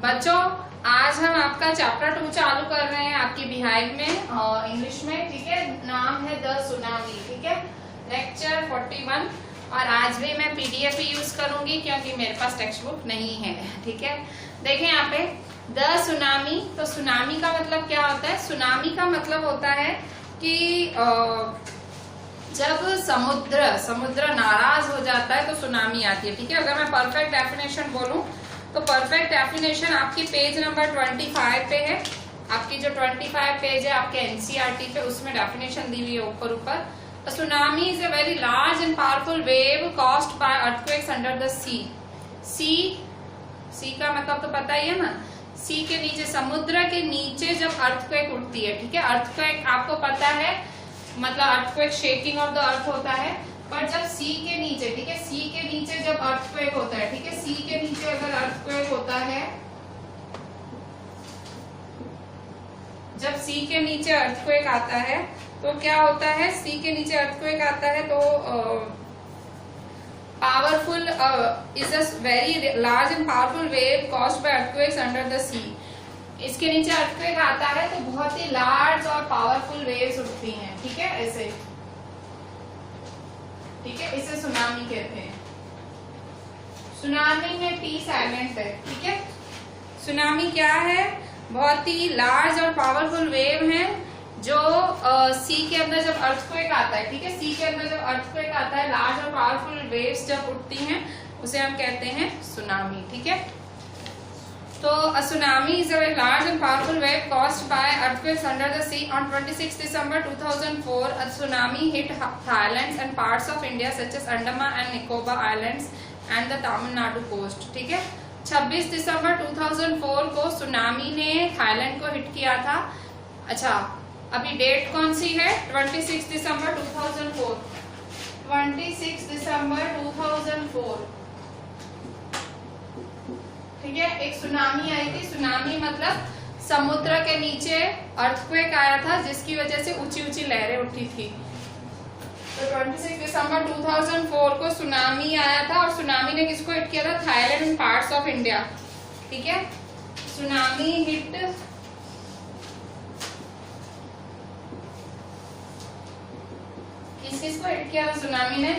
बच्चों आज हम आपका चैप्टर 2 चालू कर रहे हैं आपकी बिहाइव में और इंग्लिश में, ठीक है। नाम है द सुनामी, ठीक है, लेक्चर 41। और आज भी मैं पीडीएफ ही यूज करूंगी क्योंकि मेरे पास टेक्स्ट बुक नहीं है, ठीक है। देखें यहाँ पे द सुनामी, तो सुनामी का मतलब क्या होता है? सुनामी का मतलब होता है कि जब समुद्र नाराज हो जाता है तो सुनामी आती है, ठीक है। अगर मैं परफेक्ट डेफिनेशन बोलूं तो परफेक्ट डेफिनेशन आपकी पेज नंबर 25 पे है। आपकी जो 25 पेज है आपके एनसीईआरटी पे, उसमें डेफिनेशन दी हुई है ऊपर। Tsunami is a very large and powerful wave caused by earthquakes under the sea का मतलब तो पता ही है ना, सी के नीचे, समुद्र के नीचे जब अर्थक्वेक उठती है, ठीक है। अर्थक्वेक आपको पता है, मतलब earthquake shaking of the earth होता है, पर जब सी के नीचे, ठीक है, सी के नीचे जब अर्थक्वेक होता है, ठीक है, सी के नीचे अगर अर्थक्वेक होता है, जब सी के नीचे अर्थक्वेक आता है तो क्या होता है? सी के नीचे अर्थक्वेक आता है तो powerful is a very large and powerful wave caused by earthquakes under the sea. इसके नीचे अर्थक्वेक आता है तो बहुत ही लार्ज और पावरफुल वेव्स उठती हैं, ठीक है, ऐसे, ठीक है, इसे सुनामी कहते हैं। सुनामी में टी साइलेंट है, ठीक है। सुनामी क्या है? बहुत ही लार्ज और पावरफुल वेव है जो सी के अंदर जब अर्थक्वेक आता है, ठीक है, सी के अंदर जब अर्थक्वेक आता है, लार्ज और पावरफुल वेव्स जब उठती हैं उसे हम कहते हैं सुनामी, ठीक है। तो a tsunami is a very large and powerful wave caused by earthquakes under the sea. On 26 December 2004, a tsunami hit Thailand and parts of India such as Andaman and Nicobar Islands and the Tamil Nadu coast. ठीक है, 26 दिसंबर 2004 को tsunami ने Thailand को hit किया था। अच्छा, अभी date कौन सी है? 26 दिसंबर 2004, 26 दिसंबर 2004, ठीक है। एक सुनामी आई थी। सुनामी मतलब समुद्र के नीचे अर्थक्वेक आया था जिसकी वजह से ऊंची ऊंची लहरें उठी थी। तो 26 दिसंबर 2004 को सुनामी आया था और सुनामी ने किसको हिट किया था? Thailand and parts of India, ठीक है। सुनामी हिट किसको हिट किया था? सुनामी ने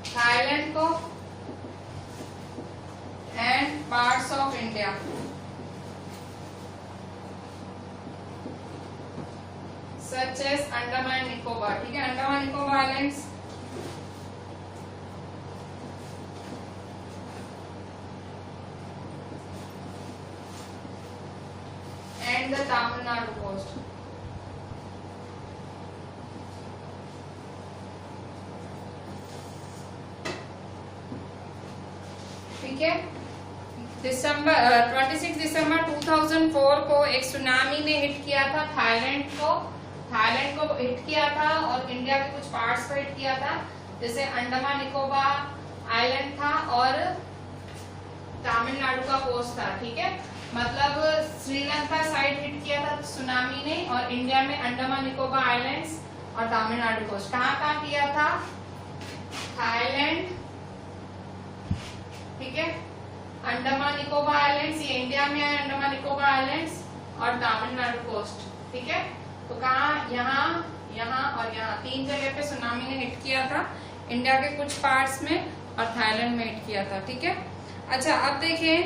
थाईलैंड को and parts of India, such as Andaman and Nicobar, ठीक है, Andaman Nicobar Islands and the Tamil Nadu coast, ठीक है। 26 दिसंबर 2004 को एक सुनामी ने हिट किया था थाईलैंड को हिट किया था और इंडिया के कुछ पार्ट्स को हिट किया था, जैसे अंडमान निकोबार आइलैंड था और तमिलनाडु का कोस्ट था, ठीक है। मतलब श्रीलंका साइड हिट किया था सुनामी ने और इंडिया में अंडमान निकोबार आइलैंड्स और तमिलनाडु कोस्ट। कहाँ किया था? थाईलैंड, ठीक है, अंडमान निकोबार आइलैंड्स, ये इंडिया में है, अंडमान निकोबार आइलैंड्स और तमिलनाडु कोस्ट, ठीक है। तो कहाँ? यहाँ और यहाँ, तीन जगह पे सुनामी ने हिट किया था, इंडिया के कुछ पार्ट्स में और थाईलैंड में हिट किया था, ठीक है। अच्छा, अब देखें,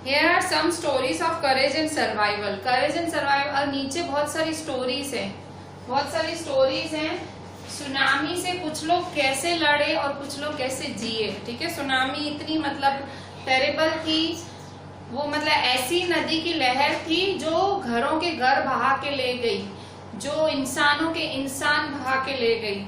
here are some stories of courage and survival. courage and survival, और नीचे बहुत सारी स्टोरीज हैं, सुनामी से कुछ लोग कैसे लड़े और कुछ लोग कैसे जिए, ठीक है। सुनामी इतनी मतलब टेरेबल थी, वो मतलब ऐसी नदी की लहर थी जो घरों के घर बहा के ले गई, जो इंसानों के इंसान बहा के ले गई,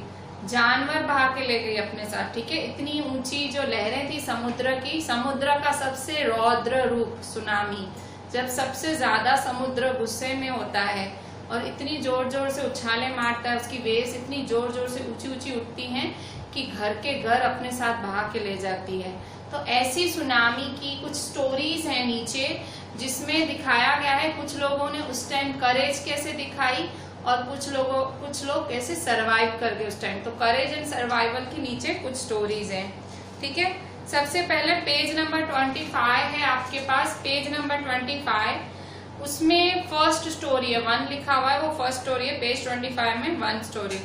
जानवर बहा के ले गई अपने साथ, ठीक है। इतनी ऊंची जो लहरें थी समुद्र की, समुद्र का सबसे रौद्र रूप सुनामी, जब सबसे ज्यादा समुद्र गुस्से में होता है और इतनी जोर जोर से उछाले मारता है, उसकी वेव्स इतनी जोर जोर से ऊंची ऊंची उठती हैं कि घर के घर अपने साथ बहा के ले जाती है। तो ऐसी सुनामी की कुछ स्टोरीज हैं नीचे, जिसमें दिखाया गया है कुछ लोगों ने उस टाइम करेज कैसे दिखाई और कुछ लोग कैसे सरवाइव कर गए उस टाइम। तो करेज एंड सर्वाइवल के नीचे कुछ स्टोरीज हैं, ठीक है। सबसे पहले पेज नंबर 25 है आपके पास, पेज नंबर 25, उसमें फर्स्ट स्टोरी है, 1 लिखा हुआ है, वो फर्स्ट स्टोरी है पेज 25 में, 1 story.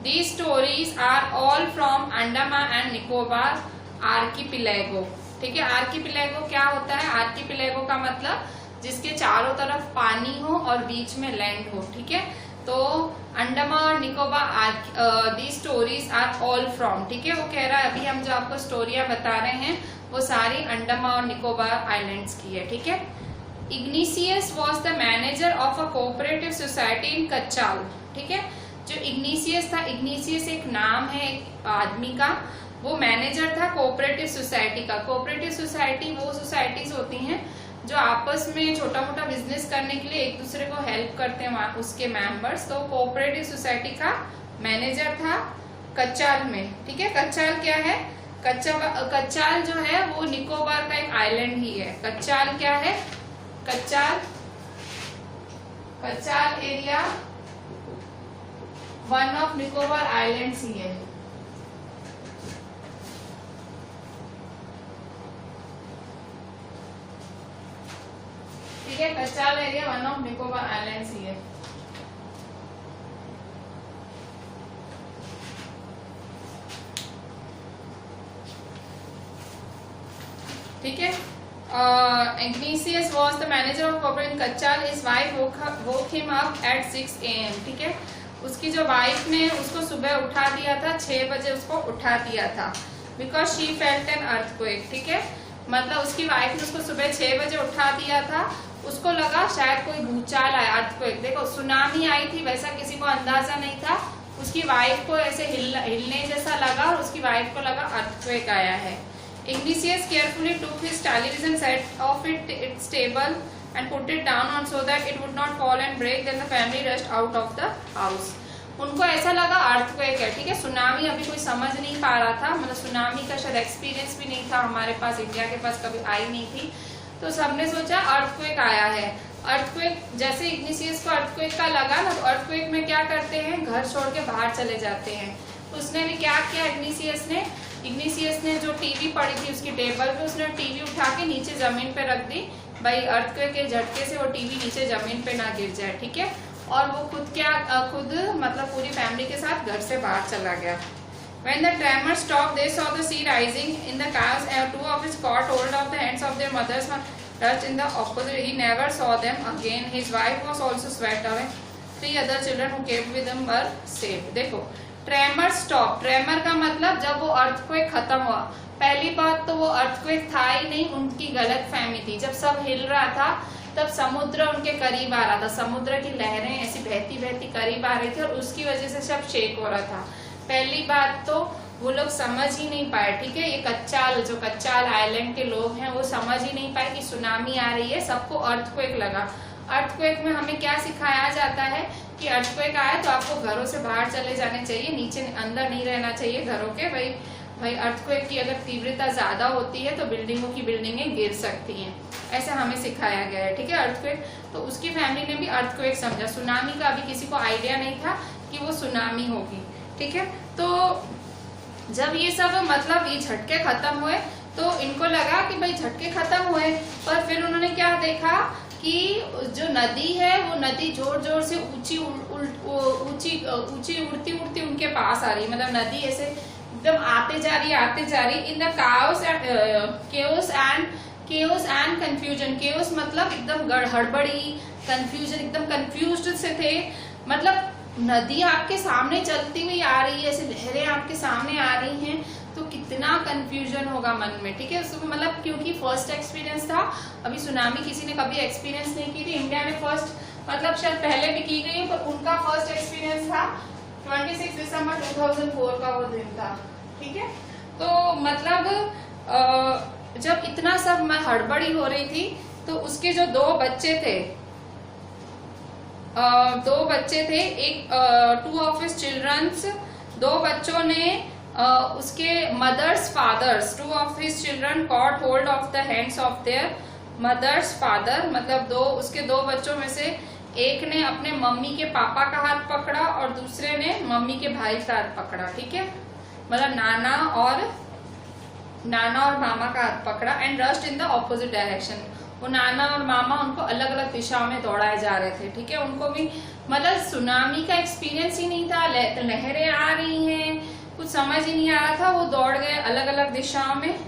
These stories are all from Andaman and Nicobar archipelago. ठीक है, आर्कीपिलेगो क्या होता है? आर्कीपिलेगो का मतलब जिसके चारों तरफ पानी हो और बीच में लैंड हो। ठीक है, तो अंडमान और Nicobar the stories are all from. ठीक है, वो कह रहा है अभी हम जो आपको स्टोरियां बता रहे हैं वो सारी अंडमान और निकोबार आइलैंड्स की है। ठीक है, Ignatius was the manager of a cooperative society in Kachal. ठीक है, जो इग्निशियस था, इग्निशियस एक नाम है एक आदमी का, वो मैनेजर था कोऑपरेटिव सोसाइटी का। कोऑपरेटिव सोसाइटी वो सोसाइटीज होती हैं जो आपस में छोटा मोटा बिजनेस करने के लिए एक दूसरे को हेल्प करते हैं उसके मेंबर्स। तो कोऑपरेटिव सोसाइटी का मैनेजर था कच्चाल में। ठीक है, कच्चाल क्या है? कच्चाल जो है वो निकोबार का एक आइलैंड ही है। कच्चाल क्या है? Kachal area one of Nicobar islands ही है। ठीक है, Kachal area one of Nicobar islands ही है। ठीक है, Ignatius was the manager of cooperative Kachal. His wife woke him up at 6 AM। ठीक है, उसकी जो वाइफ ने उसको सुबह उठा दिया था, 6 बजे उसको उठा दिया था, because she felt an earthquake. ठीक है, मतलब उसकी वाइफ ने उसको सुबह 6 बजे उठा दिया था, उसको लगा शायद कोई भूचाल आया, अर्थक्वेक। देखो सुनामी आई थी वैसा किसी को अंदाजा नहीं था, उसकी वाइफ को ऐसे हिलने जैसा लगा और उसकी वाइफ को लगा अर्थक्वेक आया है। Igneous carefully took his television set of its table and put it down on so that it would not fall and break. Then the family rushed out of the house. उनको ऐसा लगा earthquake है। ठीक है, tsunami अभी कोई समझ नहीं पा रहा था, मतलब सुनामी का शायद एक्सपीरियंस भी नहीं था हमारे पास, इंडिया के पास कभी आई नहीं थी, तो सबने सोचा अर्थक्वेक आया है। अर्थक्वेक जैसे इग्निशियस को अर्थक्वेक का लगा ना, तो अर्थक्वेक में क्या करते हैं, घर छोड़ के बाहर चले जाते हैं। तो उसने भी क्या किया, इग्निशियस ने जो टीवी पड़ी थी उसकी टेबल पे, उसने टीवी उठा के नीचे जमीन पे रख दी, भाई अर्थक्वेक के झटके से वो टीवी नीचे जमीन पे ना गिर जाए। ठीक है, और वो खुद मतलब पूरी फैमिली के साथ घर से बाहर चला गया। When the tremor stopped, they saw the sea rising in the chaos, and 2 of his caught hold of the hands of their mothers were touched in the opposite. He never saw them again. His wife was also swept away. 3 other children who came with him were saved. देखो, tremor stop, tremor का मतलब जब वो earthquake खत्म हुआ। पहली बात तो वो अर्थक्वेक था ही नहीं, उनकी गलत फहमी थी। जब सब हिल रहा था तब समुद्र उनके करीब आ रहा था, समुद्र की लहरें ऐसी बहती बहती करीब आ रही थी और उसकी वजह से सब शेक हो रहा था। पहली बात तो वो लोग समझ ही नहीं पाए। ठीक है, ये कच्चाल आइलैंड के लोग हैं वो समझ ही नहीं पाए कि सुनामी आ रही है, सबको अर्थक्वेक लगा। अर्थक्वेक में हमें क्या सिखाया जाता है कि अर्थक्वेक आया तो आपको घरों से बाहर चले जाने चाहिए, नीचे अंदर नहीं रहना चाहिए घरों के। भाई अर्थक्वेक की अगर तीव्रता ज्यादा होती है तो बिल्डिंगें गिर सकती हैं, ऐसा हमें सिखाया गया है। ठीक है, अर्थक्वेक, तो उसकी फैमिली ने भी अर्थक्वेक समझा, सुनामी का अभी किसी को आइडिया नहीं था कि वो सुनामी होगी। ठीक है, तो जब ये सब मतलब ये झटके खत्म हुए तो इनको लगा कि भाई झटके खत्म हुए, पर फिर उन्होंने क्या देखा कि जो नदी है वो नदी जोर जोर से ऊंची उड़ती उनके पास आ रही है, मतलब नदी ऐसे एकदम आते जा रही। In the chaos and confusion. Chaos मतलब एकदम हड़बड़ी, कंफ्यूजन एकदम कंफ्यूज्ड से थे, मतलब नदी आपके सामने चलती हुई आ रही है, ऐसे लहरें आपके सामने आ रही हैं, तो कितना कंफ्यूजन होगा मन में। ठीक है, उसको मतलब क्योंकि फर्स्ट एक्सपीरियंस था, अभी सुनामी किसी ने कभी एक्सपीरियंस नहीं की थी, इंडिया में फर्स्ट मतलब शायद पहले भी की गई पर उनका फर्स्ट एक्सपीरियंस था 26 दिसंबर 2004 का वो दिन था। ठीक है, तो मतलब जब इतना सब हड़बड़ी हो रही थी तो उसके जो 2 बच्चे थे, एक 2 ऑफ हिज चिल्ड्रंस, 2 बच्चों ने उसके mothers fathers, 2 of his children caught hold of the hands of their mothers father, मतलब उसके 2 बच्चों में से एक ने अपने मम्मी के पापा का हाथ पकड़ा और दूसरे ने मम्मी के भाई का हाथ पकड़ा। ठीक है, मतलब नाना और नाना और मामा का हाथ पकड़ा and rushed in the opposite direction. वो नाना और मामा उनको अलग अलग दिशाओं में दौड़ाए जा रहे थे, ठीक है। उनको भी मतलब सुनामी का एक्सपीरियंस ही नहीं था, लहरें आ रही हैं, कुछ समझ ही नहीं आ रहा था, वो दौड़ गए अलग अलग दिशाओं में।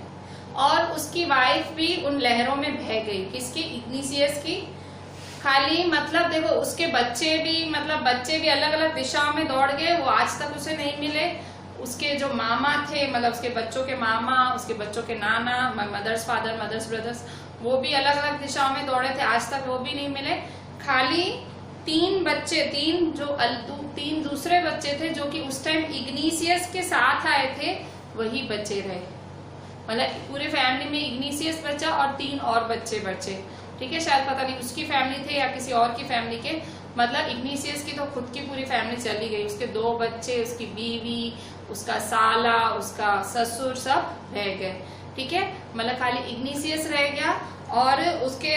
और उसकी वाइफ भी उन लहरों में बह गई। किसकी? इग्निशियस की। खाली मतलब देखो उसके बच्चे भी अलग अलग दिशाओं में दौड़ गए, वो आज तक उसे नहीं मिले। उसके जो मामा थे, मतलब उसके बच्चों के मामा, उसके बच्चों के नाना, मदर्स फादर, मदर्स ब्रदर्स, वो भी अलग अलग दिशाओं में दौड़े थे, आज तक वो भी नहीं मिले। खाली तीन दूसरे बच्चे थे जो कि उस टाइम इग्निशियस के साथ आए थे, वही बचे रहे। मतलब पूरे फैमिली में इग्निशियस बचा और 3 और बच्चे बचे, ठीक है। शायद पता नहीं उसकी फैमिली थे या किसी और की फैमिली के, मतलब इग्निशियस की तो खुद की पूरी फैमिली चली गई। उसके 2 बच्चे, उसकी बीवी, उसका साला, उसका ससुर, सब रह गए, ठीक है। मतलब खाली इग्निशियस रह गया और उसके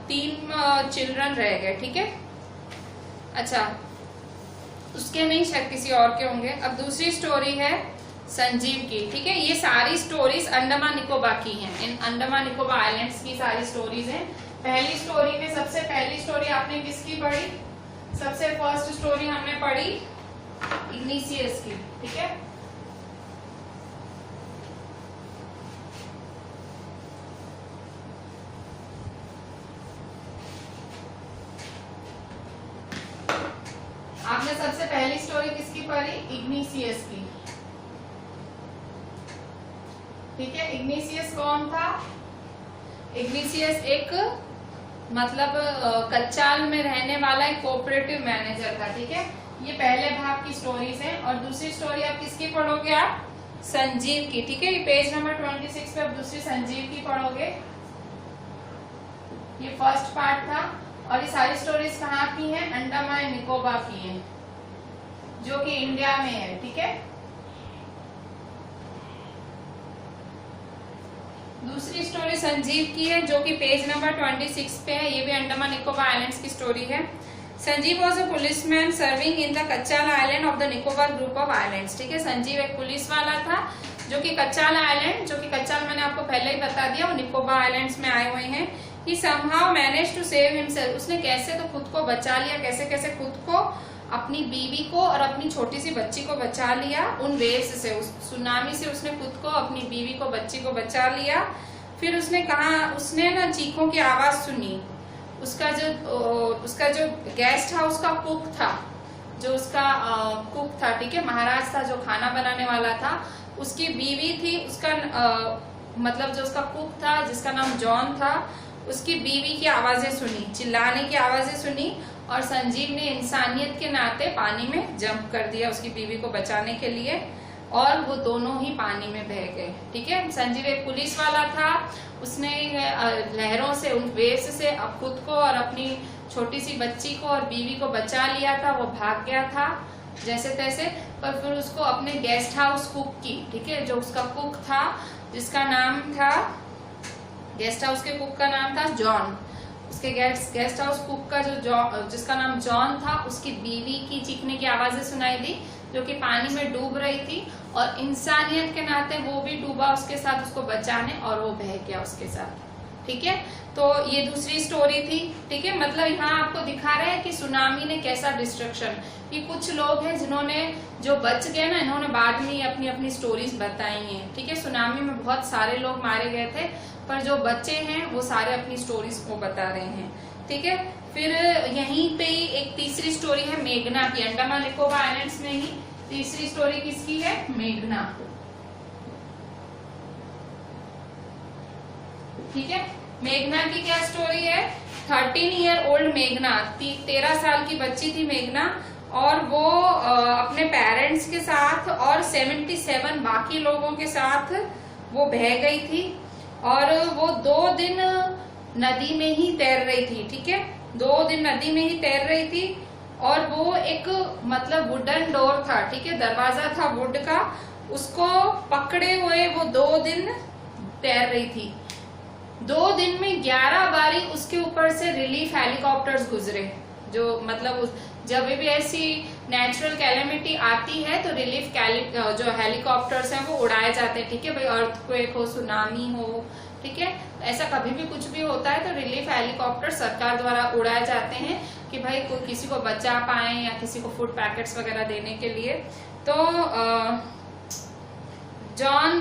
3 चिल्ड्रन रह गए, ठीक है। अच्छा, उसके नहीं, शायद किसी और के होंगे। अब दूसरी स्टोरी है संजीव की, ठीक है। ये सारी स्टोरीज अंडमान निकोबार की हैं, इन अंडमान निकोबार आइलैंड्स की सारी स्टोरीज हैं। पहली स्टोरी में सबसे पहली स्टोरी आपने किसकी पढ़ी? सबसे फर्स्ट स्टोरी हमने पढ़ी इग्निशियस की, ठीक है। आपने सबसे पहली स्टोरी किसकी पढ़ी? इग्निशियस की, ठीक है। इग्निशियस कौन था? इग्निशियस एक मतलब कच्चाल में रहने वाला एक कोऑपरेटिव मैनेजर था, ठीक है। ये पहले भाग की स्टोरीज हैं। और दूसरी स्टोरी आप किसकी पढ़ोगे? आप संजीव की, ठीक है। ये पेज नंबर 26 पे आप दूसरी संजीव की पढ़ोगे। ये फर्स्ट पार्ट था। और ये सारी स्टोरीज कहाँ की हैं? अंडमान निकोबार की हैं, जो कि इंडिया में है, ठीक है। दूसरी स्टोरी संजीव की है, जो कि पेज नंबर 26 पे है। ये भी अंडमान निकोबार आइलैंड्स की स्टोरी है। Sanjeev was a policeman serving in the Kachal island of the Nicobar group of islands, ठीक है। संजीव एक पुलिस वाला था जो कि कच्चाल आइलैंड, जो कि कच्चाल मैंने आपको पहले ही बता दिया, वो निकोबार आइलैंड्स में आए हुए हैं। He somehow managed to save himself. उसने कैसे तो खुद को बचा लिया, कैसे कैसे खुद को, अपनी बीवी को और अपनी छोटी सी बच्ची को बचा लिया उन वेव्स से, उस सुनामी से। उसने खुद को, अपनी बीवी को, बच्ची को बचा लिया। फिर उसने कहा, उसने ना चीखों की आवाज सुनी। उसका जो गेस्ट हाउस का कुक था, जो उसका कुक था, ठीक है, महाराज था जो खाना बनाने वाला था, उसकी बीवी थी, उसका मतलब जो उसका कुक था जिसका नाम जॉन था, उसकी बीवी की आवाजें सुनी, चिल्लाने की आवाजें सुनी। और संजीव ने इंसानियत के नाते पानी में जंप कर दिया उसकी बीवी को बचाने के लिए, और वो दोनों ही पानी में बह गए, ठीक है। संजीव एक पुलिस वाला था, उसने लहरों से, उन वेव्स से खुद को और अपनी छोटी सी बच्ची को और बीवी को बचा लिया था। वो भाग गया था जैसे तैसे, पर फिर उसको अपने गेस्ट हाउस कुक की, ठीक है, जो उसका कुक था, जिसका नाम था, गेस्ट हाउस के कुक का नाम था जॉन। उसके गेस्ट हाउस कुक का जिसका नाम जॉन था, उसकी बीवी की चीखने की आवाजें सुनाई दी, जो कि पानी में डूब रही थी, और इंसानियत के नाते वो भी डूबा उसके साथ, उसको बचाने, और वो बह गया उसके साथ, ठीक है। तो ये दूसरी स्टोरी थी, ठीक है। मतलब यहाँ आपको दिखा रहे हैं कि सुनामी ने कैसा डिस्ट्रक्शन, कि कुछ लोग हैं जिन्होंने, जो बच गए ना, इन्होंने बाद में अपनी अपनी स्टोरीज बताई हैं, ठीक है। सुनामी में बहुत सारे लोग मारे गए थे, पर जो बच्चे हैं वो सारे अपनी स्टोरीज को बता रहे हैं, ठीक है। फिर यहीं पे एक तीसरी स्टोरी है मेघना की। अंडमान निकोबार आइलैंड्स में ही तीसरी स्टोरी किसकी है? मेघना, ठीक है। मेघना की क्या स्टोरी है? 13 ईयर ओल्ड मेघना, 13 साल की बच्ची थी मेघना, और वो अपने पेरेंट्स के साथ और 77 बाकी लोगों के साथ वो बह गई थी, और वो 2 दिन नदी में ही तैर रही थी, ठीक है। 2 दिन नदी में ही तैर रही थी, और वो एक मतलब वुडन डोर था, ठीक है, दरवाजा था वुड का, उसको पकड़े हुए वो 2 दिन तैर रही थी। 2 दिन में 11 बारी उसके ऊपर से रिलीफ हेलीकॉप्टर्स गुजरे, जो मतलब जब भी ऐसी नेचुरल कैलेमिटी आती है तो रिलीफ जो हेलीकॉप्टर्स हैं वो उड़ाए जाते हैं, ठीक है भाई। अर्थक्वेक हो, सुनामी हो, ठीक है, ऐसा कभी भी कुछ भी होता है तो रिलीफ हेलीकॉप्टर सरकार द्वारा उड़ाए जाते हैं कि भाई कोई किसी को बचा पाए या किसी को फूड पैकेट्स वगैरह देने के लिए। तो John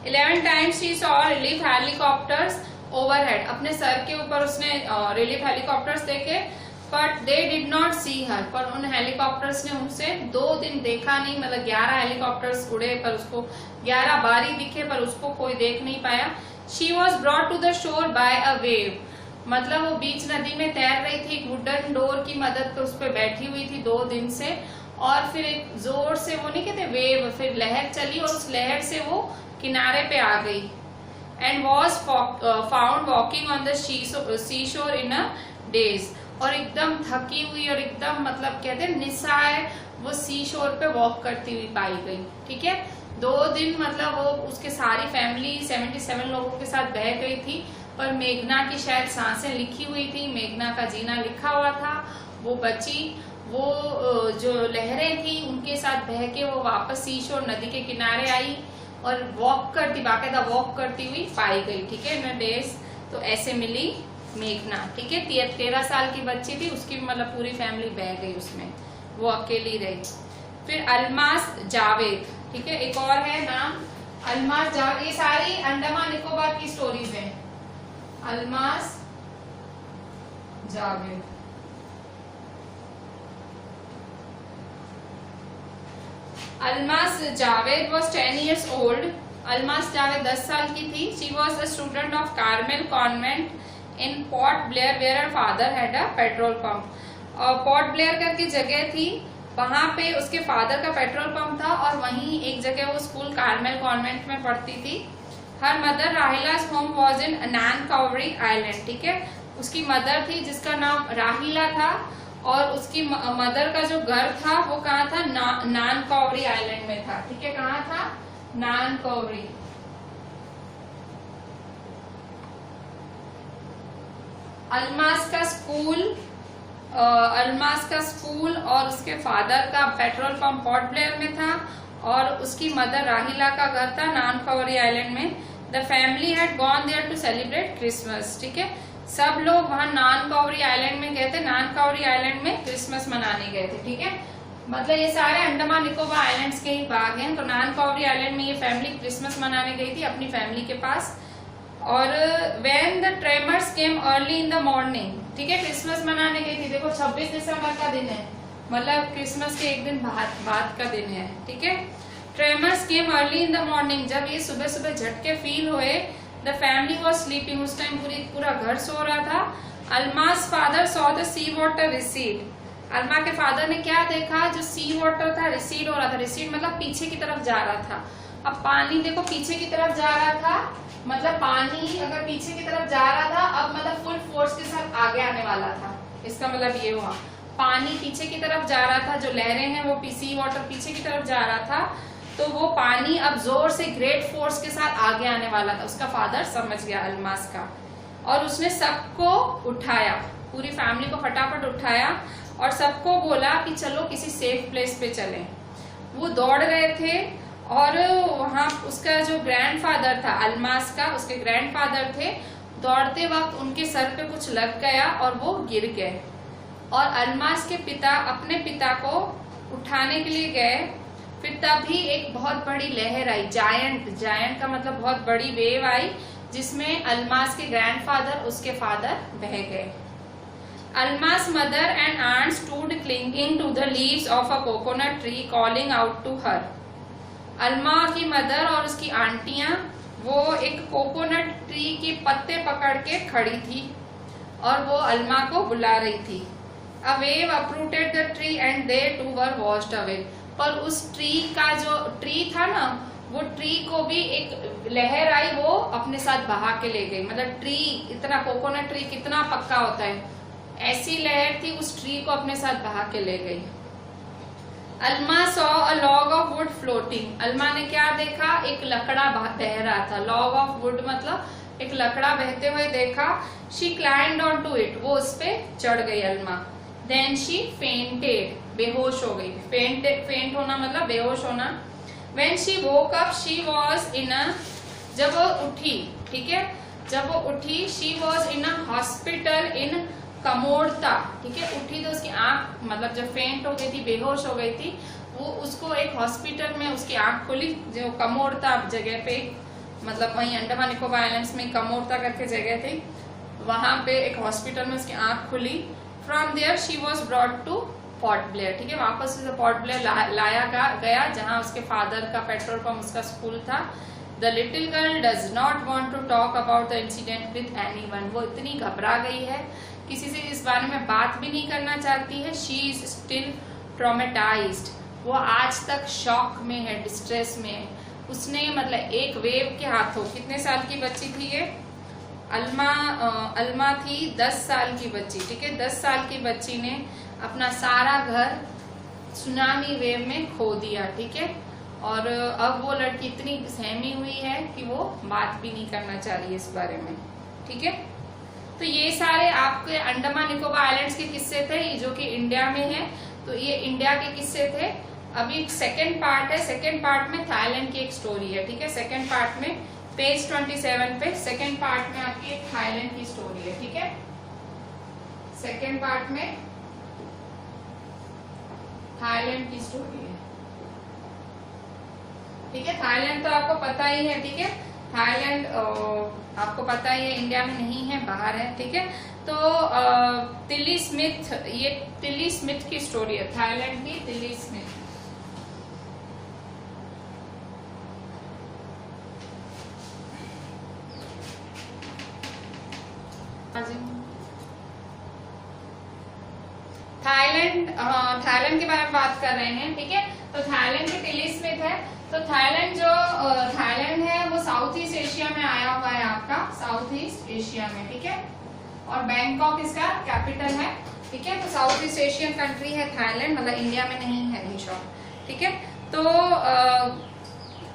11 times she saw relief helicopters overhead, अपने सर के ऊपर उसने रिलीफ हेलीकॉप्टर्स देखे, बट दे डिड नॉट सी हर, पर उन हेलीकॉप्टर्स ने उनसे 2 दिन देखा नहीं। मतलब 11 हेलीकॉप्टर्स उड़े पर उसको 11 बारी दिखे पर उसको कोई देख नहीं पाया। She was brought to the shore by a wave, मतलब वो बीच नदी में तैर रही थी, वुडन डोर की मदद से उस पर बैठी हुई थी 2 दिन से, और फिर एक जोर से वो नहीं कहते वेव, फिर लहर चली और उस लहर से वो किनारे पे आ गई। And was found walking on the sea shore in a days, और एकदम थकी हुई और एकदम मतलब कहते हैं निस्सहाय वो सी शोर पे वॉक करती हुई पाई गई, ठीक है। 2 दिन मतलब वो उसके सारी फैमिली 77 लोगों के साथ बह गई थी, पर मेघना की शायद सांसें लिखी हुई थी, मेघना का जीना लिखा हुआ था, वो बची। वो जो लहरें थी उनके साथ बह के वो वापस सी शोर नदी के किनारे आई और वॉक करती, बाकायदा वॉक करती हुई पाई गई, ठीक है न डेज। तो ऐसे मिली मेघना, ठीक है। 13 साल की बच्ची थी, उसकी मतलब पूरी फैमिली बह गई उसमें, वो अकेली रही। फिर अल्मास जावेद, ठीक है, एक और है नाम अल्मास जावेद। ये सारी अंडमान निकोबार की स्टोरीज हैं। Almas Javed, Almas Javed was 10 years old। Almas Javed 10 साल की थी। She was the student of Carmel Convent in Port Blair where her father had a petrol pump. और पोर्ट ब्लेयर करके जगह थी, वहां पे उसके फादर का पेट्रोल पंप था, और वहीं एक जगह वो स्कूल कार्मेल कॉन्वेंट में पढ़ती थी। Her mother Rahila's home was in Nancowry island, ठीक है। उसकी मदर थी जिसका नाम राहिला था, और उसकी मदर का जो घर था वो कहाँ था, नानकावरी आइलैंड में था, ठीक है। कहाँ था, नानकावरी। अल्मास का स्कूल और उसके फादर का पेट्रोल पंप पोर्ट ब्लेयर में था, और उसकी मदर राहिला का घर था नानकावरी आइलैंड में। The family had gone there to celebrate Christmas, ठीक है। सब लोग वहां नानकावरी आइलैंड में गए थे, नानकावरी आइलैंड में क्रिसमस मनाने गए थे, ठीक है। मतलब ये सारे अंडमान निकोबार आइलैंड्स के ही भाग हैं। तो नानकावरी आइलैंड में ये फैमिली क्रिसमस मनाने गई थी अपनी फैमिली के पास। और when the tremors came early in the morning, ठीक है, क्रिसमस मनाने गई थी। देखो 26 दिसंबर का दिन है, मतलब क्रिसमस के एक दिन बाद का दिन है, ठीक है। Tremors came early in the morning, जब ये सुबह सुबह झटके फील हुए, द फैमिली वॉज स्लीपिंग, उस टाइम पूरा घर सो रहा था। Almas father saw the sea water recede, Alma के फादर ने क्या देखा, जो सी वाटर था रिसीड हो रहा था। रिसीड मतलब पीछे की तरफ जा रहा था। अब पानी देखो पीछे की तरफ जा रहा था, मतलब पानी अगर पीछे की तरफ जा रहा था, अब मतलब फुल फोर्स के साथ आगे आने वाला था। इसका मतलब ये हुआ, पानी पीछे की तरफ जा रहा था, जो लहरें हैं वो सी वाटर पीछे की तरफ जा रहा था, तो वो पानी अब जोर से ग्रेट फोर्स के साथ आगे आने वाला था। उसका फादर समझ गया अल्मास का, और उसने सबको उठाया, पूरी फैमिली को फटाफट उठाया और सबको बोला कि चलो किसी सेफ प्लेस पे चलें। वो दौड़ रहे थे, और वहां उसका जो ग्रैंडफादर था अल्मास का, उसके ग्रैंडफादर थे, दौड़ते वक्त उनके सर पे कुछ लग गया और वो गिर गए। और अल्मास के पिता अपने पिता को उठाने के लिए गए, फिर तभी एक बहुत बड़ी लहर आई, जायंट का मतलब बहुत बड़ी वेव आई, जिसमें अल्मास के ग्रैंडफादर उसके फादर बह गए। Almas mother and aunt stood clinging to the leaves of a coconut tree calling out to her. Alma की मदर और उसकी आंटियां वो एक कोकोनट ट्री के पत्ते पकड़ के खड़ी थी और वो अल्मा को बुला रही थी। A wave uprooted the tree and they too were washed away. पर उस ट्री का जो ट्री था ना, वो ट्री को भी एक लहर आई, वो अपने साथ बहा के ले गई। मतलब ट्री इतना, कोकोनट ट्री कितना पक्का होता है, ऐसी लहर थी, उस ट्री को अपने साथ बहा के ले गई। Alma saw a log of wood floating. Alma ने क्या देखा, एक लकड़ा बह रहा था। लॉग ऑफ वुड मतलब एक लकड़ा बहते हुए देखा। She clung on to it, वो उस पे चढ़ गई अल्मा। देन शी फेंटेड, बेहोश हो गई। फेंट होना मतलब बेहोश होना। When she woke up she was in a, जब वो उठी, ठीक है, जब वो उठी she was in a hospital in Kamorta, ठीक है, उठी तो उसकी आंख, मतलब जब फेंट हो गई थी, बेहोश हो गई थी, वो उसको एक हॉस्पिटल में उसकी आंख खुली, जो कमोड़ता जगह पे, मतलब वहीं अंडमान निकोबार आइलैंड्स में कमोड़ता करके जगह थी, वहां पे एक हॉस्पिटल में उसकी आंख खुली। From there she was brought to Port Blair, ठीक है, वापस से पोर्ट ब्लेयर लाया गया, जहां उसके फादर का पेट्रोल पंप, उसका स्कूल था। The little girl does not want to talk about the incident with anyone, वो इतनी घबरा गई है, किसी से इस बारे में बात भी नहीं करना चाहती है। शी इज स्टिल ट्रॉमेटाइज्ड, वो आज तक शॉक में है, डिस्ट्रेस में है। उसने मतलब एक वेव के हाथों, कितने साल की बच्ची थी ये? अल्मा थी 10 साल की बच्ची, ठीक है, 10 साल की बच्ची ने अपना सारा घर सुनामी वेव में खो दिया, ठीक है। और अब वो लड़की इतनी सहमी हुई है कि वो बात भी नहीं करना चाह रही है इस बारे में, ठीक है। तो ये सारे आपके अंडमान निकोबार आइलैंड्स के किस्से थे, जो कि इंडिया में है, तो ये इंडिया के किस्से थे। अभी सेकेंड पार्ट है, सेकेंड पार्ट में थाईलैंड की एक स्टोरी है, ठीक है। सेकेंड पार्ट में पेज 27 पे सेकेंड पार्ट में आपकी एक थाईलैंड की स्टोरी है, ठीक है। सेकेंड पार्ट में थाईलैंड की स्टोरी है, ठीक है। थाईलैंड तो आपको पता ही है, ठीक है, थाईलैंड आपको पता ही है, इंडिया में नहीं है, बाहर है, ठीक है। तो तिली स्मिथ, ये तिली स्मिथ की स्टोरी है, थाईलैंड की तिली स्मिथ। थाईलैंड के बारे में बात कर रहे हैं, ठीक है। तो थाईलैंड की तिली स्मिथ है। तो थाईलैंड है वो साउथ ईस्ट एशिया में आया हुआ है, आपका साउथ ईस्ट एशिया में, ठीक है। और बैंकॉक इसका कैपिटल है, ठीक है। तो साउथ ईस्ट एशियन कंट्री है थाईलैंड, मतलब इंडिया में नहीं है, इन शॉर्ट, ठीक है। तो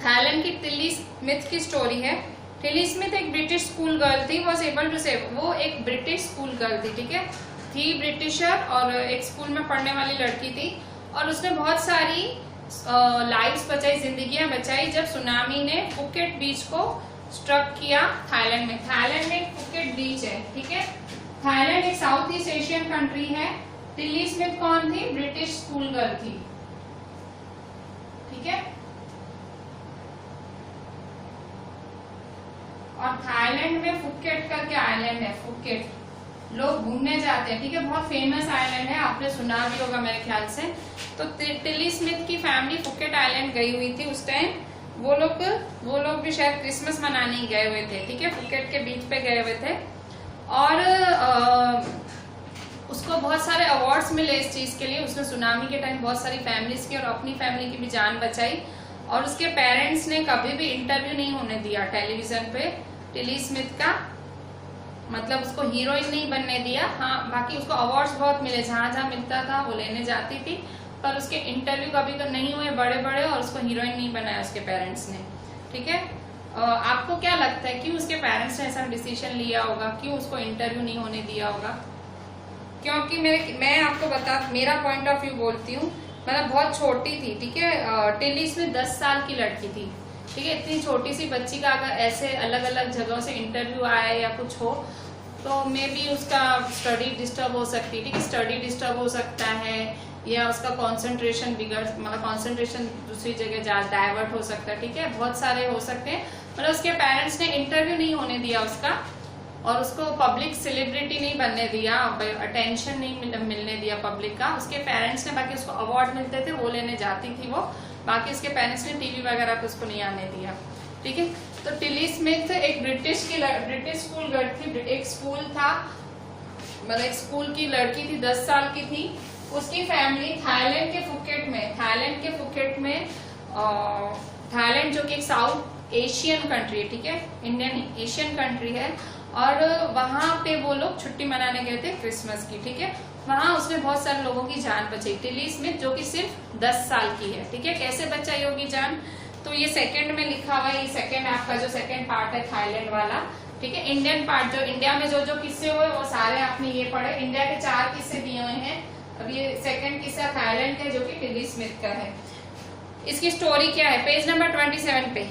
थाईलैंड की तिली स्मिथ की स्टोरी है। तिली स्मिथ एक ब्रिटिश स्कूल गर्ल थी, वॉज एबल टू सेव, वो एक ब्रिटिश स्कूल गर्ल थी, ठीक है, थी ब्रिटिशर और एक स्कूल में पढ़ने वाली लड़की थी। और उसने बहुत सारी लाइव्स बचाई, जिंदगियां बचाई, जब सुनामी ने फुकेट बीच को स्ट्रक किया थाईलैंड में। थाईलैंड में फुकेट बीच है, ठीक है। थाईलैंड एक साउथ ईस्ट एशियन कंट्री है। तिली स्मिथ कौन थी? ब्रिटिश स्कूल गर्ल थी, ठीक है। और थाईलैंड में फुकेट करके आइलैंड है, फुकेट लोग घूमने जाते हैं, ठीक है, बहुत फेमस आइलैंड है, आपने सुना भी होगा मेरे ख्याल से। तो तिली स्मिथ की फैमिली फुकेट आइलैंड गई हुई थी उस टाइम। वो लोग भी शायद क्रिसमस मनाने ही गए हुए थे, ठीक है, फुकेट के बीच पे गए हुए थे। और उसको बहुत सारे अवार्ड्स मिले इस चीज के लिए। उसने सुनामी के टाइम बहुत सारी फैमिलीज की और अपनी फैमिली की भी जान बचाई। और उसके पेरेंट्स ने कभी भी इंटरव्यू नहीं होने दिया टेलीविजन पे तिली स्मिथ का, मतलब उसको हीरोइन नहीं बनने दिया। हाँ, बाकी उसको अवार्ड्स बहुत मिले, जहां जहां मिलता था वो लेने जाती थी, पर उसके इंटरव्यू कभी तो नहीं हुए बड़े बड़े, और उसको हीरोइन नहीं बनाया उसके पेरेंट्स ने, ठीक है। आपको क्या लगता है क्यों उसके पेरेंट्स ने ऐसा डिसीजन लिया होगा, क्यों उसको इंटरव्यू नहीं होने दिया होगा? क्योंकि मैं आपको मेरा पॉइंट ऑफ व्यू बोलती हूँ, मतलब बहुत छोटी थी, ठीक है। तिली स्मिथ 10 साल की लड़की थी, ठीक है। इतनी छोटी सी बच्ची का अगर ऐसे अलग अलग जगहों से इंटरव्यू आए या कुछ हो, तो मे बी उसका स्टडी डिस्टर्ब हो सकती है, ठीक है, स्टडी डिस्टर्ब हो सकता है, या उसका कंसंट्रेशन मतलब कंसंट्रेशन दूसरी जगह डाइवर्ट हो सकता है, ठीक है, बहुत सारे हो सकते हैं। मतलब उसके पेरेंट्स ने इंटरव्यू नहीं होने दिया उसका, और उसको पब्लिक सेलिब्रिटी नहीं बनने दिया, अटेंशन नहीं मिलने दिया पब्लिक का उसके पेरेंट्स ने। बाकी उसको अवार्ड मिलते थे, वो लेने जाती थी वो, बाकी उसके पेरेंट्स ने टीवी वगैरह पे उसको नहीं आने दिया, ठीक है। तो तिली स्मिथ एक ब्रिटिश स्कूल गर्ल थी, एक स्कूल था, मतलब एक स्कूल की लड़की थी, 10 साल की थी। उसकी फैमिली थाईलैंड के फुकेट में थाईलैंड जो कि एक साउथ एशियन कंट्री है, ठीक है, इंडियन एशियन कंट्री है, और वहां पे वो लोग छुट्टी मनाने गए थे क्रिसमस की, ठीक है। वहां उसने बहुत सारे लोगों की जान बचाई, तिली स्मिथ जो कि सिर्फ 10 साल की है, ठीक है। कैसे बचाई होगी जान? तो ये सेकंड में लिखा हुआ है, ये सेकंड आपका जो सेकंड पार्ट है थाईलैंड वाला, ठीक है। इंडियन पार्ट जो इंडिया में जो जो किस्से हुए वो सारे आपने ये पढ़े। इंडिया के 4 किस्से दिए हुए हैं। अब ये सेकंड किस्सा थाईलैंड का जो कि टिली स्मिथ का है। इसकी स्टोरी क्या है, पेज नंबर 27 पे।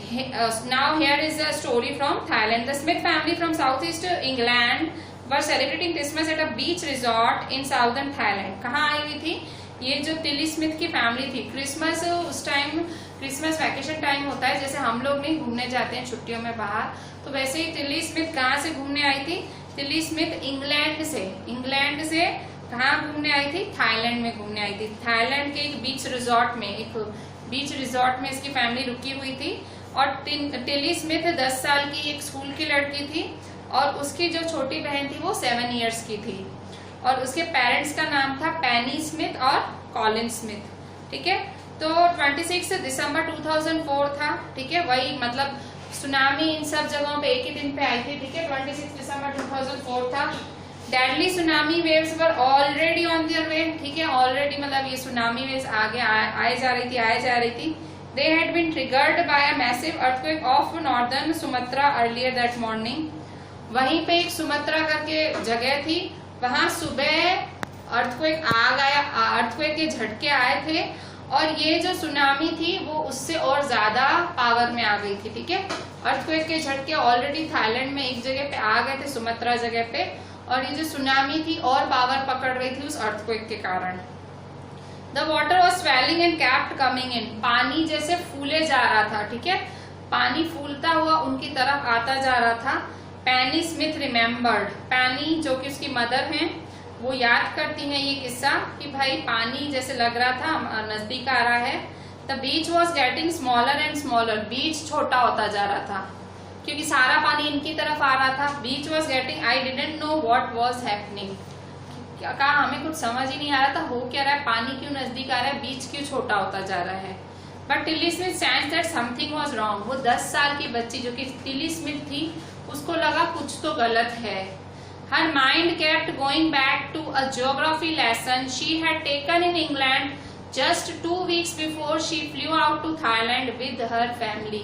Now here is the story from Thailand. The Smith family from south east England were celebrating Christmas at a beach resort in southern Thailand. कहाँ आई हुई थी ये जो टिली स्मिथ की फैमिली थी? क्रिसमस, उस टाइम क्रिसमस वैकेशन टाइम होता है, जैसे हम लोग नहीं घूमने जाते हैं छुट्टियों में बाहर, तो वैसे ही टिली स्मिथ कहाँ से घूमने आई थी? टिली स्मिथ इंग्लैंड से कहाँ घूमने आई थी? थाईलैंड में घूमने आई थी। थाईलैंड के एक बीच रिजॉर्ट में इसकी फैमिली रुकी हुई थी। और टिली स्मिथ 10 साल की एक स्कूल की लड़की थी और उसकी जो छोटी बहन थी वो 7 इयर्स की थी। और उसके पेरेंट्स का नाम था पेनी स्मिथ और कॉलिन स्मिथ, ठीक है। तो 26 दिसंबर 2004 था, ठीक है। वही मतलब सुनामी इन सब जगहों पे एक ही दिन पे आई थी, ठीक है। 26 दिसंबर 2004 था। Deadly tsunami waves were already on their way, ठीक है। ऑलरेडी मतलब ये सुनामी वेव्स आगे आए जा रही थी। They had been triggered by a massive earthquake off northern Sumatra earlier that morning. वहीं पे एक सुमत्रा करके जगह थी, वहां सुबह अर्थक्वेक के झटके आए थे और ये जो सुनामी थी वो उससे और ज्यादा पावर में आ गई थी, ठीक है। अर्थक्वेक के झटके ऑलरेडी थाईलैंड में एक जगह पे आ गए थे, सुमत्रा जगह पे, और ये जो सुनामी थी और पावर पकड़ रही थी उस अर्थक्वेक के कारण। The water was swelling and kept coming in. पानी जैसे फूले जा रहा था, ठीक है। पानी फूलता हुआ उनकी तरफ आता जा रहा था। पेनी स्मिथ रिमेम्बर्ड। पेनी जो कि उसकी मदर हैं, वो याद करती हैं ये किस्सा कि भाई पानी जैसे लग रहा था नजदीक आ रहा है। The beach was getting smaller and smaller. Beach छोटा होता जा रहा था क्योंकि सारा पानी इनकी तरफ आ रहा था। Beach was getting, I didn't know what was happening. कहा हमें कुछ समझ ही नहीं आ रहा था हो क्या रहा है, पानी क्यों नजदीक आ रहा है, बीच क्यों छोटा होता जा रहा है। But Tilly Smith sense that something was wrong. वो 10 साल की बच्ची जो कि टिली स्मिथ थी, उसको लगा कुछ तो गलत है। Her mind kept going back to a geography lesson she had taken in England just 2 weeks before she flew out to Thailand with her family.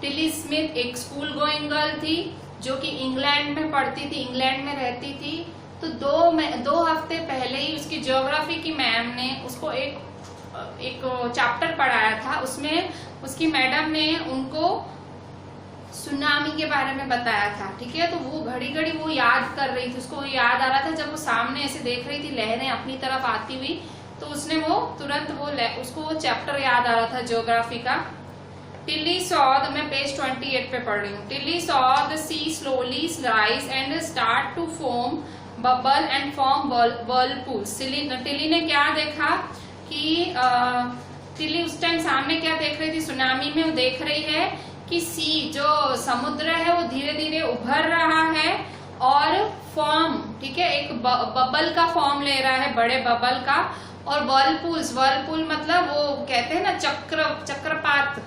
Tilly Smith एक स्कूल गोइंग गर्ल थी जो कि इंग्लैंड में पढ़ती थी, England में रहती थी। तो 2 हफ्ते पहले ही उसकी ज्योग्राफी की मैम ने उसको एक चैप्टर पढ़ाया था। उसमें उसकी मैडम ने उनको सुनामी के बारे में बताया था, ठीक है। तो वो घड़ी घड़ी वो याद कर रही थी, उसको याद आ रहा था जब वो सामने ऐसे देख रही थी लहरें अपनी तरफ आती हुई, तो उसने वो तुरंत उसको वो चैप्टर याद आ रहा था ज्योग्राफी का। टिली सॉ, मैं पेज 28 पे पढ़ रही हूँ। Tilly saw the sea slowly rise and start to foam bubble and form whirlpools. Tilly ने क्या देखा कि टिली उस टाइम सामने क्या देख रही थी सुनामी में? वो देख रही है कि सी जो समुद्र है वो धीरे धीरे उभर रहा है और फॉर्म, ठीक है, एक बबल का फॉर्म ले रहा है, बड़े बबल का। और वर्लपूल मतलब वो कहते हैं ना चक्रपात,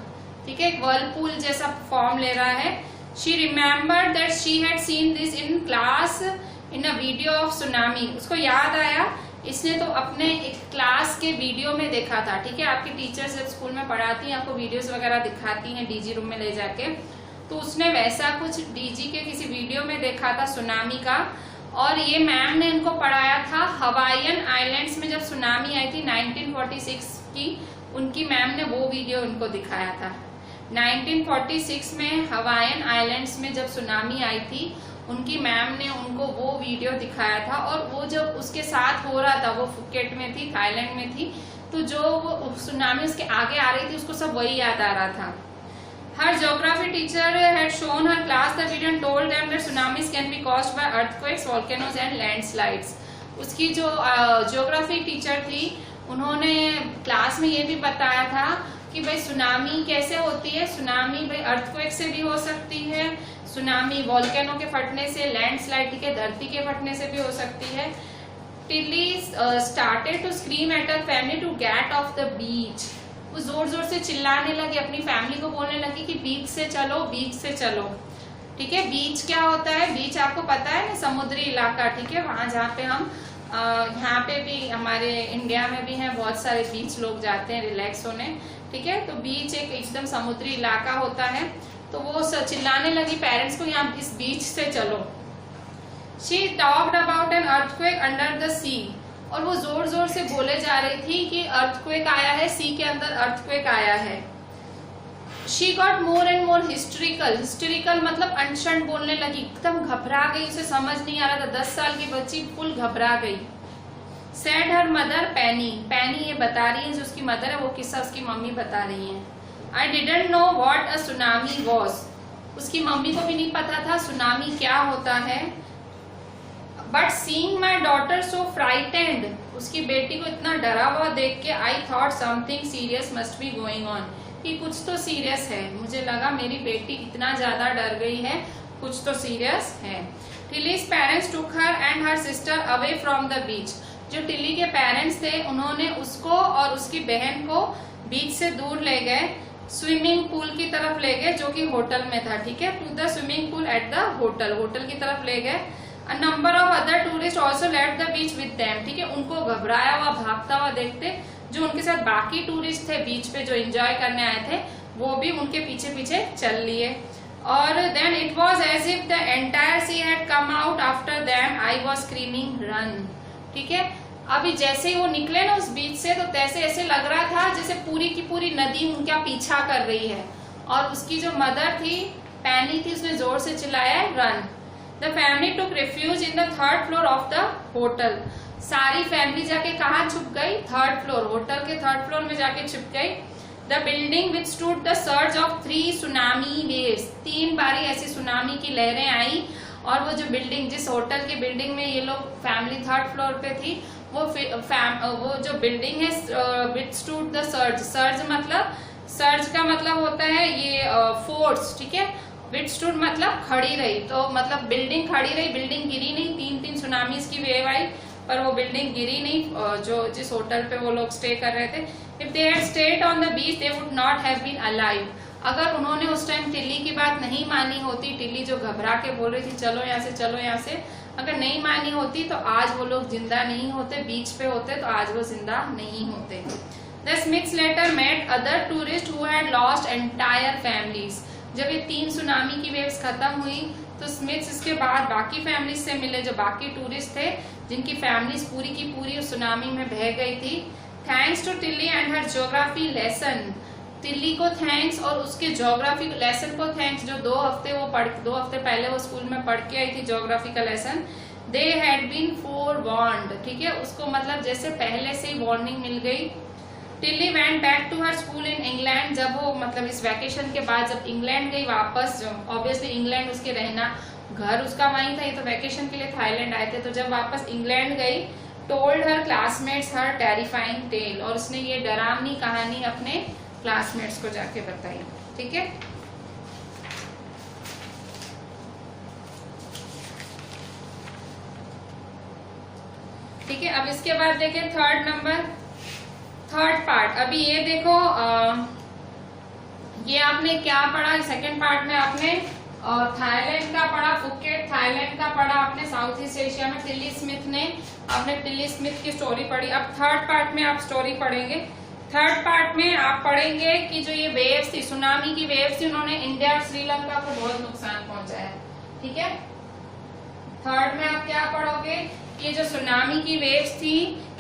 ठीक है, एक वर्लपूल जैसा फॉर्म ले रहा है। She remembered that she had seen this in class in a video of tsunami. उसको याद आया, इसने तो अपने एक क्लास के वीडियो में देखा था, ठीक है। आपकी टीचर्स जब स्कूल में पढ़ाती हैं आपको वीडियोस वगैरह दिखाती हैं डीजी रूम में ले जाके, तो उसने वैसा कुछ डीजी के किसी वीडियो में देखा था सुनामी का। और ये मैम ने इनको पढ़ाया था हवाईयन आइलैंड्स में जब सुनामी आई थी 1946 की, उनकी मैम ने वो वीडियो इनको दिखाया था। 1946 में हवाईयन आइलैंड्स में जब सुनामी आई थी, उनकी मैम ने उनको वो वीडियो दिखाया था। और वो जब उसके साथ हो रहा था, वो फुकेट में थी, थाईलैंड में थी, तो जो वो सुनामी उसके आगे आ रही थी उसको सब वही याद आ रहा था। Her geography teacher had shown her class the video and told them that tsunamis can be caused by earthquakes, volcanoes and landslides. उसकी जो ज्योग्राफी टीचर थी, उन्होंने क्लास में ये भी बताया था कि भाई सुनामी कैसे होती है। सुनामी भाई अर्थक्वेक से भी हो सकती है, सुनामी वॉल्केनो के फटने से, लैंडस्लाइड के धरती के फटने से भी हो सकती है। Tilly started to scream at her family to get off the beach. वो जोर जोर से चिल्लाने लगी, अपनी फैमिली को बोलने लगी कि बीच से चलो, बीच से चलो, ठीक है। बीच क्या होता है? बीच आपको पता है, समुद्री इलाका, ठीक है। वहां जहाँ पे हम यहाँ पे भी हमारे इंडिया में भी हैं बहुत सारे बीच, लोग जाते हैं रिलैक्स होने, ठीक है। तो बीच एक एकदम समुद्री इलाका होता है। तो वो चिल्लाने लगी पेरेंट्स को, यहाँ इस बीच से चलो। She talked about an earthquake under the sea, और वो जोर जोर से बोले जा रही थी कि अर्थक्वेक आया है, सी के अंदर अर्थक्वेक आया है। She got more and more historical, historical मतलब अनशन बोलने लगी, एकदम घबरा गई, उसे समझ नहीं आ रहा था, 10 साल की बच्ची फुल घबरा गई। सेड हर मदर पैनी, पैनी ये बता रही है जो उसकी मदर है, वो किस्सा उसकी मम्मी बता रही है। आई didn't know what a tsunami was, उसकी मम्मी को भी नहीं पता था सुनामी क्या होता है। But seeing my daughter so frightened, उसकी बेटी को इतना डरा हुआ देख के I thought something serious must be going on, कि कुछ तो सीरियस है, मुझे लगा मेरी बेटी इतना ज्यादा डर गई है, कुछ तो सीरियस है। Tilly's parents took her and her sister away from the beach, जो टिली के पेरेंट्स थे उन्होंने उसको और उसकी बहन को बीच से दूर ले गए, स्विमिंग पूल की तरफ ले गए जो कि होटल में था, ठीक है, to the swimming pool at the hotel, hotel की तरफ ले गए। A number of other tourists also left the beach with them, ठीक है, उनको घबराया हुआ भागता हुआ देखते जो उनके साथ बाकी टूरिस्ट थे बीच पे जो एंजॉय करने आए थे, वो भी उनके पीछे पीछे चल लिए। और then it was as if the entire sea had come out after them, I was screaming run, ठीक है। अभी जैसे ही वो निकले ना उस बीच से, तो तैसे ऐसे लग रहा था जैसे पूरी की पूरी नदी उनका पीछा कर रही है। और उसकी जो मदर थी, पैनी थी, उसने जोर से चिल्लाया run. The family took refuge in the 3rd floor of the hotel, सारी फैमिली जाके कहाँ छुप गई, 3rd फ्लोर, होटल के 3rd फ्लोर में जाके छुप गई। The building which stood the surge of 3 tsunami waves, 3 बारी ऐसी सुनामी की लहरें आई। और वो जो बिल्डिंग, जिस होटल की बिल्डिंग में ये लोग फैमिली 3rd फ्लोर पे थी, वो जो बिल्डिंग है विच स्टूड द सर्ज, सर्ज मतलब, सर्ज का मतलब होता है ये फोर्स, ठीक है, विच स्टूड मतलब खड़ी रही, तो मतलब बिल्डिंग खड़ी रही, बिल्डिंग गिरी नहीं। 3 सुनामीज की वेव आई पर वो बिल्डिंग गिरी नहीं, जो जिस होटल पे वो लोग स्टे कर रहे थे। If they had stayed on the beach they would not have been alive, अगर उन्होंने उस टाइम टिल्ली की बात नहीं मानी होती, टिल्ली जो घबरा के बोल रही थी चलो यहाँ से चलो यहाँ से, अगर नहीं मानी होती तो आज वो लोग जिंदा नहीं होते, बीच पे होते तो आज वो जिंदा नहीं होते। The Smiths later met other tourists who had lost entire families, जब ये 3 सुनामी की वेव्स खत्म हुई तो स्मिथ्स इसके बाद बाकी फैमिलीज से मिले, जो बाकी टूरिस्ट थे जिनकी फैमिलीज पूरी की पूरी उस सुनामी में बह गई थी। Thanks to Tilly and her geography lesson, Tilly को थैंक्स और उसके ज्योग्राफी लेसन को थैंक्स, जो 2 हफ्ते पहले वो स्कूल में पढ़ के आई थी ज्योग्राफी का लेसन। दे हैड बीन फोरवार्न्ड, ठीक है, उसको मतलब जैसे पहले से ही वार्निंग मिल गई। Tilly went back to her school in England, जब वो मतलब इस वैकेशन के बाद जब इंग्लैंड गई वापस, ऑब्वियसली इंग्लैंड उसके रहना घर उसका वहीं था, ये तो वैकेशन के लिए थाईलैंड आए थे, तो जब वापस इंग्लैंड गई, टोल्ड हर क्लासमेट्स हर टेरिफाइंग टेल, और उसने ये डरावनी कहानी अपने क्लासमेट्स को जाके बताई, ठीक है। ठीक है, अब इसके बाद देखें 3rd नंबर, 3rd पार्ट। अभी ये देखो ये आपने क्या पढ़ा, 2nd पार्ट में आपने थाईलैंड का पढ़ा, फुकेट थाईलैंड का पढ़ा आपने, साउथ ईस्ट एशिया में टिल्ली स्मिथ ने, आपने टिल्ली स्मिथ की स्टोरी पढ़ी। अब 3rd पार्ट में आप स्टोरी पढ़ेंगे। 3rd पार्ट में आप पढ़ेंगे कि जो ये वेव्स थी, सुनामी की वेव्स थी, उन्होंने इंडिया और श्रीलंका को बहुत नुकसान पहुंचाया, ठीक है। 3rd में आप क्या पढ़ोगे, ये जो सुनामी की वेव्स थी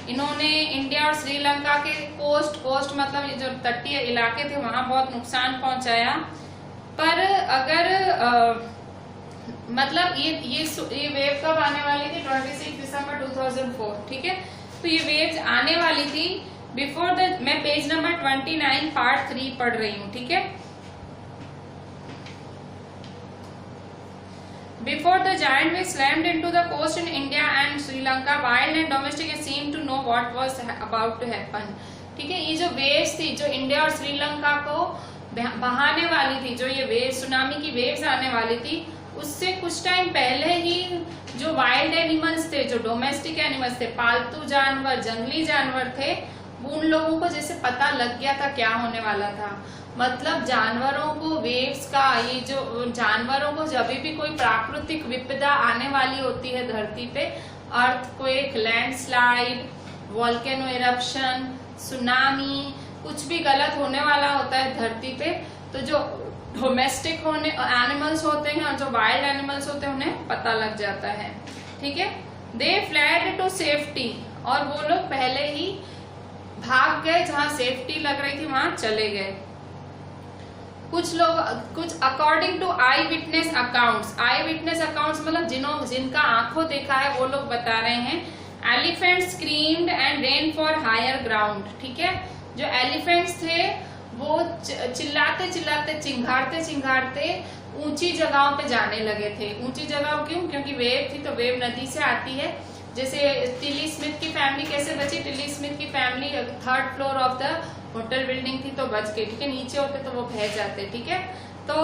इन्होंने इंडिया और श्रीलंका के कोस्ट मतलब ये जो तटीय इलाके थे वहां बहुत नुकसान पहुंचाया। पर अगर मतलब ये वेव कब आने वाली थी, 26 दिसंबर 2004, ठीक है। तो ये वेव्स आने वाली थी बिफोर द, मैं पेज नंबर 29 पार्ट 3 पढ़ रही हूँ, ठीक है। Before the giant wave slammed into the coast in India and Sri Lanka, wild and domestic seemed to know what was about to happen. ठीक है, ये जो वेव्स थी जो इंडिया और श्रीलंका को बहाने वाली थी, जो ये वेव सुनामी की वेव्स आने वाली थी, उससे कुछ टाइम पहले ही जो वाइल्ड एनिमल्स थे, जो डोमेस्टिक एनिमल्स थे, पालतू जानवर, जंगली जानवर थे, उन लोगों को जैसे पता लग गया था क्या होने वाला था। मतलब जानवरों को वेव्स का, ये जो जानवरों को जब भी कोई प्राकृतिक विपदा आने वाली होती है धरती पे, earthquake, landslide, volcano eruption, tsunami, कुछ भी गलत होने वाला होता है धरती पे, तो जो डोमेस्टिक होने एनिमल्स होते हैं और जो वाइल्ड एनिमल्स होते हैं उन्हें पता लग जाता है, ठीक है। दे फ्लैड टू सेफ्टी, और वो लोग पहले ही भाग गए, जहां सेफ्टी लग रही थी वहां चले गए। कुछ according to eyewitness accounts, eyewitness accounts मतलब जिनका आंखों देखा है वो लोग बता रहे हैं, elephant screamed and ran for higher ground, ठीक है। जो एलिफेंट्स थे वो चिल्लाते चिल्लाते चिंघाड़ते चिंघाड़ते ऊंची जगहों पे जाने लगे थे। ऊंची जगह क्यों? क्योंकि वेव थी, तो वेव नदी से आती है। जैसे टिली स्मिथ की फैमिली कैसे बची? टिली स्मिथ की family 3rd floor of the hotel building थी तो बच गई, ठीक है। नीचे होते तो वो बह जाते, ठीक है। तो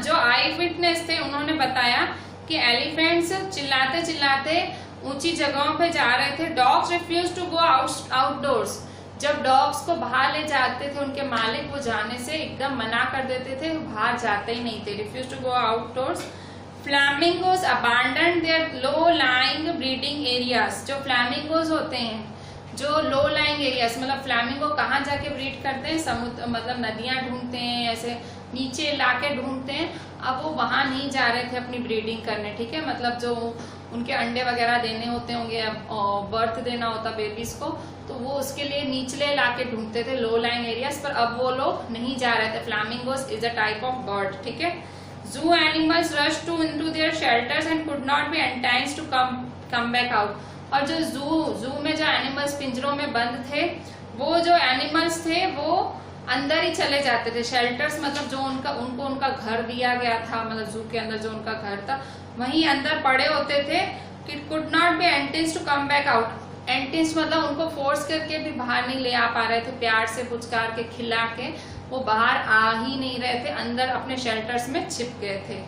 जो आई विटनेस थे उन्होंने बताया कि एलिफेंट्स चिल्लाते चिल्लाते ऊंची जगहों पे जा रहे थे। Dogs refuse to go outdoors, जब डॉग्स को बाहर ले जाते थे उनके मालिक वो जाने से एकदम मना कर देते थे, वो बाहर जाते ही नहीं थे। Refuse to go outdoors. Flamingos abandon their low lying breeding areas, जो फ्लैमिंगोज होते हैं जो लो लाइंग एरियाज, मतलब फ्लैमिंगो कहाँ जाके ब्रीड करते हैं? समुद्र, मतलब नदियां ढूंढते हैं, ऐसे नीचे इलाके ढूंढते हैं। अब वो वहां नहीं जा रहे थे अपनी ब्रीडिंग करने, ठीक है। मतलब जो उनके अंडे वगैरह देने होते होंगे, बर्थ देना होता बेबीज को, तो वो उसके लिए निचले इलाके ढूंढते थे, लो लाइंग एरियाज, पर अब वो लोग नहीं जा रहे थे। Flamingos is a type of bird, ठीक है। Zoo animals rush to into their shelters and could not be enticed to come back out. और जो जू में जो एनिमल्स पिंजरों में बंद थे, वो जो एनिमल्स थे वो अंदर ही चले जाते थे। शेल्टर्स मतलब जो उनको उनका घर दिया गया था, मतलब जू के अंदर जो उनका घर था वहीं अंदर पड़े होते थे। कि could not be enticed to come back out. Enticed मतलब उनको फोर्स करके भी बाहर नहीं ले आ पा रहे थे, प्यार से पुचकार के खिला के वो बाहर आ ही नहीं रहे थे, अंदर अपने शेल्टर्स में छिप गए थे।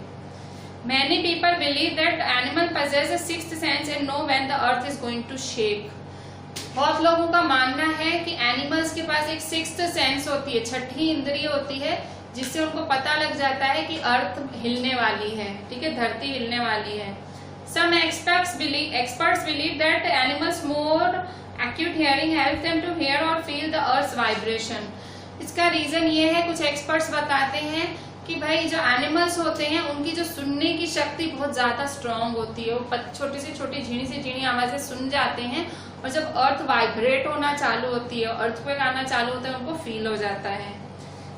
Many people believe that animal possess a sixth sense and know when the earth is going to shake. बहुत लोगों का मानना है कि एनिमल्स के पास एक सिक्स्थ सेंस होती है, छठी इंद्रिय होती है, जिससे उनको पता लग जाता है कि अर्थ हिलने वाली है, ठीक है, धरती हिलने वाली है। Some experts believe that animals more acute hearing help them to hear or feel the earth's vibration. इसका रीजन ये है, कुछ एक्सपर्ट्स बताते हैं कि भाई जो एनिमल्स होते हैं उनकी जो सुनने की शक्ति बहुत ज्यादा स्ट्रांग होती है। वो छोटी से छोटी झीणी से झीणी आवाजें सुन जाते हैं, और जब अर्थ वाइब्रेट होना चालू होती है, अर्थक्वेक आना चालू होता है, उनको फील हो जाता है।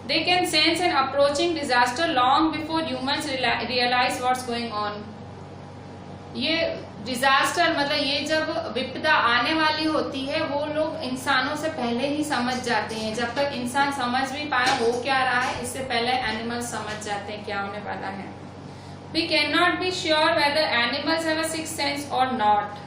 They can sense an approaching disaster long before humans realise what's going on. ये डिजास्टर मतलब ये जब विपदा आने वाली होती है वो लोग इंसानों से पहले ही समझ जाते हैं। जब तक इंसान समझ भी पाए हो क्या रहा है, इससे पहले एनिमल्स समझ जाते हैं क्या होने वाला है। We cannot be sure whether animals have a sixth sense or not.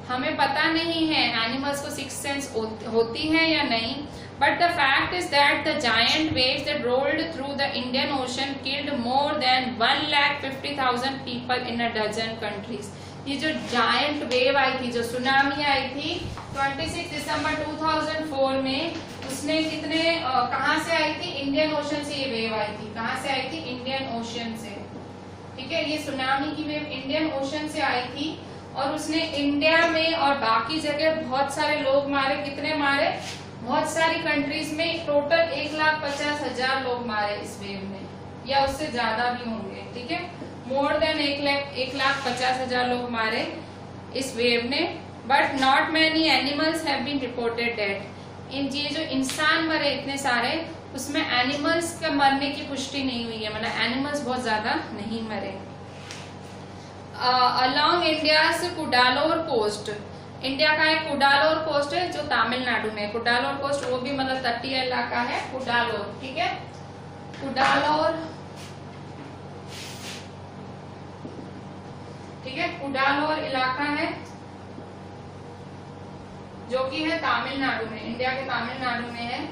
हमें पता नहीं है एनिमल्स को सिक्स्थ सेंस होती है या नहीं, but the fact is that the giant waves that rolled through the Indian Ocean killed more than 1,50,000 people in a dozen countries. ये जो जायंट वेव आई थी, जो सुनामी आई थी 26 दिसंबर 2004 में, उसने कितने कहाँ से आई थी? इंडियन ओशन से ये वेव आई थी। कहाँ से आई थी? इंडियन ओशन से, ठीक है। ये सुनामी की वेव इंडियन ओशन से आई थी और उसने इंडिया में और बाकी जगह बहुत सारे लोग मारे। कितने मारे? बहुत सारी कंट्रीज में टोटल 1,50,000 लोग मारे इस वेव में, या उससे ज्यादा भी होंगे, ठीक है। मोर देन 1,50,000 लोग मारे इस वेव ने। But not many animals have been reported dead. ये जो इंसान मरे इतने सारे, उसमें एनिमल्स के मरने की पुष्टि नहीं हुई है, मतलब एनिमल्स बहुत ज्यादा नहीं मरे। Along India's Cuddalore coast, India का एक कुडालोर कोस्ट है जो तमिलनाडु में। कुडालोर कोस्ट वो भी मतलब तटीय इलाका है, कुडालोर, ठीक है। कुडालोर, ठीक है, कुडालोर इलाका है जो कि है तमिलनाडु में, इंडिया के तमिलनाडु में है।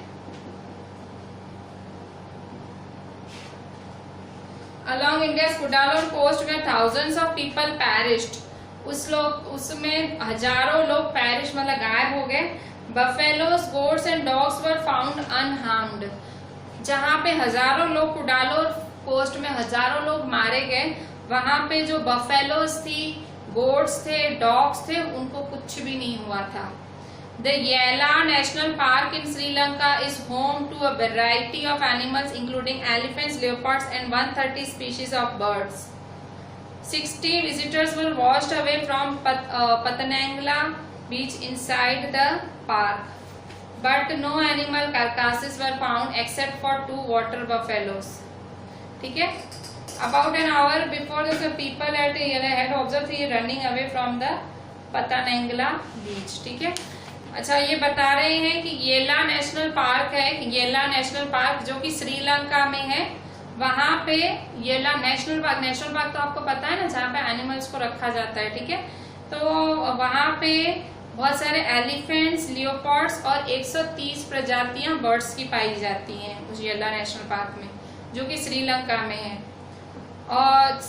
Along India's Cuddalore coast where thousands of people perished. उसमें हजारों लोग पेरिश मतलब गायब हो गए। Buffaloes, goats and dogs were found unharmed. जहाँ पे हजारों लोग, कुडालोर कोस्ट में हजारों लोग मारे गए, वहां पे जो बफेलोज थी, गोट्स थे, डॉग्स थे, उनको कुछ भी नहीं हुआ था। The Yala National Park in Sri Lanka is home to a variety of animals including elephants, leopards and 130 species of birds. 60 visitors were washed away from Pathanangla beach inside the park, but no animal carcasses were found except for 2 water buffaloes. ठीक है. About an hour before this, the people at Yala had observed he running away from the Pathanangla beach. ठीक है. अच्छा, ये बता रहे हैं कि येला नेशनल पार्क है, येला नेशनल पार्क जो कि श्रीलंका में है. वहां पे येला नेशनल पार्क तो आपको पता है ना, जहाँ पे एनिमल्स को रखा जाता है. ठीक है. तो वहां पे बहुत सारे एलिफेंट्स, लियोपार्ड्स और 130 प्रजातियां बर्ड्स की पाई जाती हैं उस येला नेशनल पार्क में, जो कि श्रीलंका में है और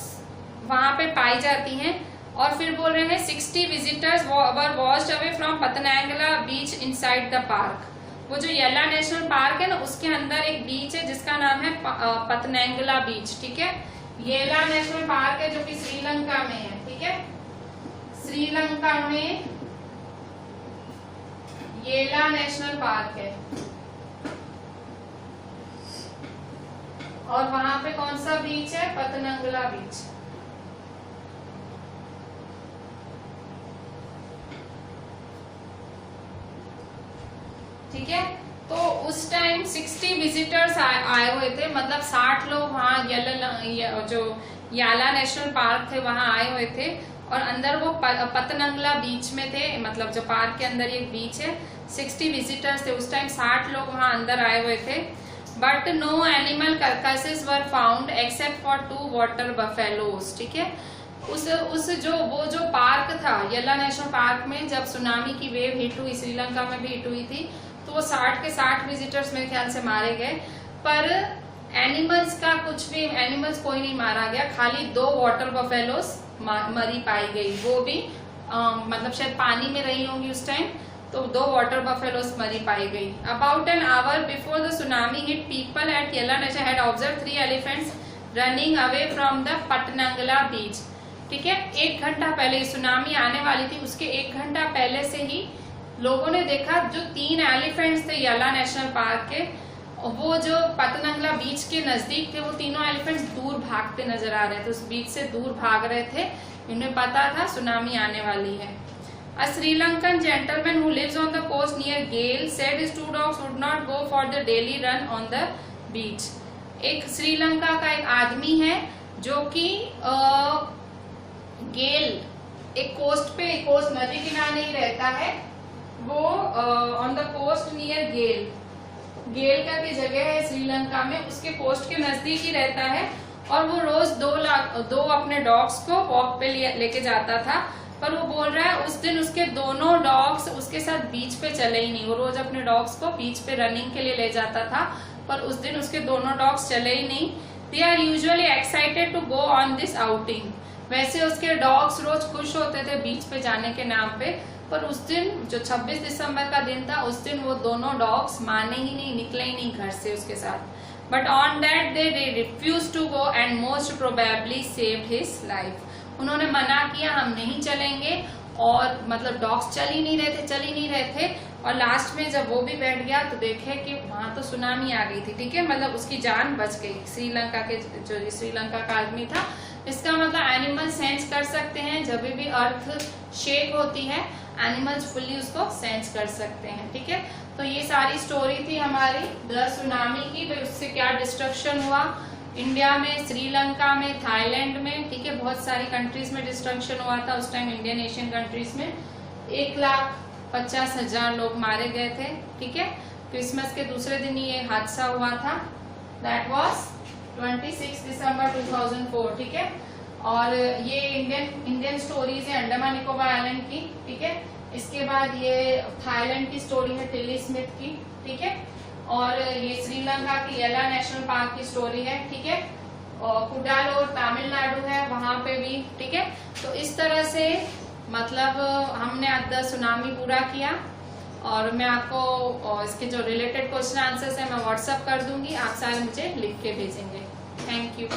वहां पे पाई जाती हैं. और फिर बोल रहे हैं 60 visitors were washed away from Patanangala beach inside the park. वो जो येला नेशनल पार्क है ना, उसके अंदर एक बीच है जिसका नाम है पतनांगला बीच. ठीक है. येला नेशनल पार्क है जो कि श्रीलंका में है. ठीक है. श्रीलंका में येला नेशनल पार्क है और वहां पे कौन सा बीच है? पतनांगला बीच. ठीक है. तो उस टाइम 60 विजिटर्स आए हुए थे, मतलब 60 लोग वहाँ जो याला नेशनल पार्क थे वहां आए हुए थे और अंदर वो पतनंगला बीच में थे, मतलब जो पार्क के अंदर एक बीच है. 60 विजिटर्स थे उस टाइम, 60 लोग वहां अंदर आए हुए थे. But no animal carcasses were found except for 2 water buffaloes. ठीक है. वो जो पार्क था येला नेशनल पार्क में, जब सुनामी की वेव हिट हुई, श्रीलंका में भी हिट हुई थी, तो वो 60 के 60 विजिटर्स मेरे ख्याल से मारे गए. पर एनिमल्स का कुछ भी, एनिमल्स कोई नहीं मारा गया, खाली 2 वाटर बफेलोस मरी पाई गई. वो भी मतलब शायद पानी में रही होंगी उस टाइम, तो 2 वाटर बफेलोस मरी पाई गई. About an hour before the tsunami hit, people at Yala national had observe 3 elephants running away from the Patanangala beach. ठीक है. 1 घंटा पहले सुनामी आने वाली थी, उसके 1 घंटा पहले से ही लोगों ने देखा जो 3 एलिफेंट्स थे येला नेशनल पार्क के, वो जो पतनंगला बीच के नजदीक थे, वो तीनों एलिफेंट्स दूर भागते नजर आ रहे थे, उस बीच से दूर भाग रहे थे. इन्हें पता था सुनामी आने वाली है. A Sri Lankan gentleman who lives on the coast near Gale said his 2 dogs would not go for the daily run on the beach. एक श्रीलंका का एक आदमी है जो कि गेल, एक कोस्ट नदी किनारे ही रहता है. वो ऑन द कोस्ट नियर गेल का की जगह है श्रीलंका में, उसके कोस्ट के नजदीक ही रहता है. और वो रोज 2 अपने डॉग्स को वॉक पे लेके जाता था. पर वो बोल रहा है उस दिन उसके दोनों डॉग्स उसके साथ बीच पे चले ही नहीं. वो रोज अपने डॉग्स को बीच पे रनिंग के लिए ले जाता था, पर उस दिन उसके दोनों डॉग्स चले ही नहीं. They are usually excited to go on this outing. वैसे उसके डॉग्स रोज खुश होते थे बीच पे जाने के नाम पे, पर उस दिन जो 26 दिसंबर का दिन था, उस दिन वो दोनों डॉग्स माने ही नहीं, निकले ही नहीं घर से उसके साथ. But on that day they refuse to go and most probably saved his life. उन्होंने मना किया, हम नहीं चलेंगे, और मतलब डॉग्स चल ही नहीं रहे थे. और लास्ट में जब वो भी बैठ गया तो देखे कि वहां तो सुनामी आ गई थी. ठीक है. मतलब उसकी जान बच गई. श्रीलंका का आदमी था. इसका मतलब एनिमल सेंस कर सकते हैं, जब भी अर्थ शेक होती है एनिमल्स फुल्ली उसको सेंस कर सकते हैं. ठीक है. तो ये सारी स्टोरी थी हमारी द सुनामी की. भाई उससे क्या डिस्ट्रक्शन हुआ इंडिया में, श्रीलंका में, थाईलैंड में. ठीक है. बहुत सारी कंट्रीज में डिस्ट्रक्शन हुआ था उस टाइम. इंडियन एशियन कंट्रीज में 1,50,000 लोग मारे गए थे. ठीक है. क्रिसमस के दूसरे दिन ये हादसा हुआ था. दैट वाज 26 दिसंबर 2004. ठीक है. और ये इंडियन स्टोरीज है अंडमान निकोबार आइलैंड की. ठीक है. इसके बाद ये थाईलैंड की स्टोरी है टिली स्मिथ की. ठीक है. और ये श्रीलंका की येला नेशनल पार्क की स्टोरी है. ठीक है. और कुडालोर तमिलनाडु है, वहां पे भी. ठीक है. तो इस तरह से मतलब हमने आज द सुनामी पूरा किया. और मैं आपको इसके जो रिलेटेड क्वेश्चन आंसर्स है मैं व्हाट्सएप कर दूंगी, आप सारे मुझे लिख के भेजेंगे. Thank you.